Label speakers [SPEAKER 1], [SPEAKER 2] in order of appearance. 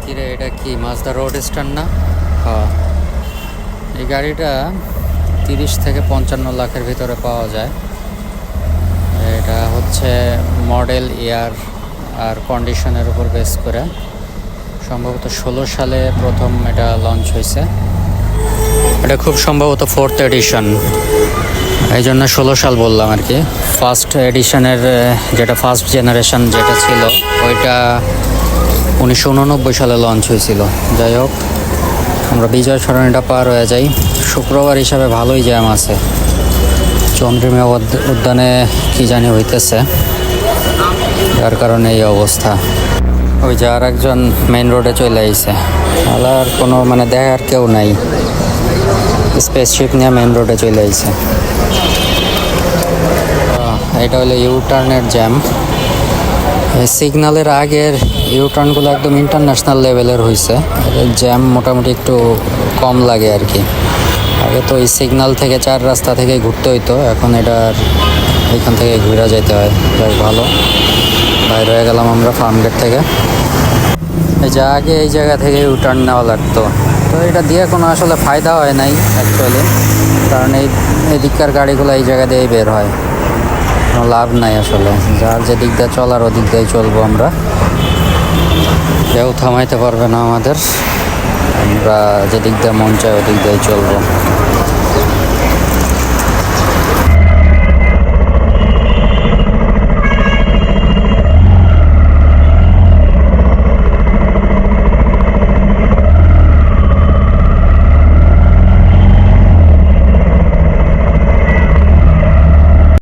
[SPEAKER 1] কিরে, এটা কি মাজদা রোড স্ট্যান্ড না? হ্যাঁ, এই গাড়িটা 30 থেকে 55 লাখের ভিতরে পাওয়া যায়। এটা হচ্ছে মডেল ইয়ার আর কন্ডিশনের উপর বেস করে সম্ভবত 16 সালে প্রথম এটা লঞ্চ হয়েছে। এটা খুব সম্ভবত 4th এডিশন, এই জন্য 16 সাল বললাম আর কি। ফার্স্ট এডিশনের যেটা ফার্স্ট জেনারেশন যেটা ছিল ওইটা 1989 সালে লঞ্চ হয়েছিল। যাই হোক, আমরা বিজয় সরণিটা পার হয়ে যাই। শুক্রবার হিসাবে ভালোই জ্যাম আছে। চন্দ্রিমা উদ্যানে কি জানি হইতেছে, যার কারণে এই অবস্থা। ওই যে আর একজন মেইন রোডে চলে আইছে, আর কোনো মানে দেখার কেউ নাই। স্পেসশিপ নিয়ে মেইন রোডে চলে আইছে। এটা হলো ইউটার্নের জ্যাম। সিগন্যালের আগের ইউটার্নগুলো একদম ইন্টারন্যাশনাল লেভেলের হয়েছে। জ্যাম মোটামুটি একটু কম লাগে আর কি। আগে তো এই সিগন্যাল থেকে 4 রাস্তা থেকে ঘুরতে হইতো, এখন এটার এখান থেকে ঘুরে যেতে হয়। যাই ভালো, বাইরে হয়ে গেলাম আমরা ফার্মগেট থেকে। এই যে আগে এই জায়গা থেকে ইউটার্ন নেওয়া লাগতো, তো এটা দিয়ে কোনো আসলে ফায়দা হয় নাই অ্যাকচুয়ালি, কারণ এই দিককার গাড়িগুলো এই জায়গা দিয়েই বের হয়। কোনো লাভ নাই আসলে। যার যে দিক দিয়ে চলার ওদিক দিয়েই চলবো আমরা, কেউ থামাইতে পারবে না আমাদের। আমরা যে দিক দিয়ে মন চায় ওদিক দিয়েই চলবো।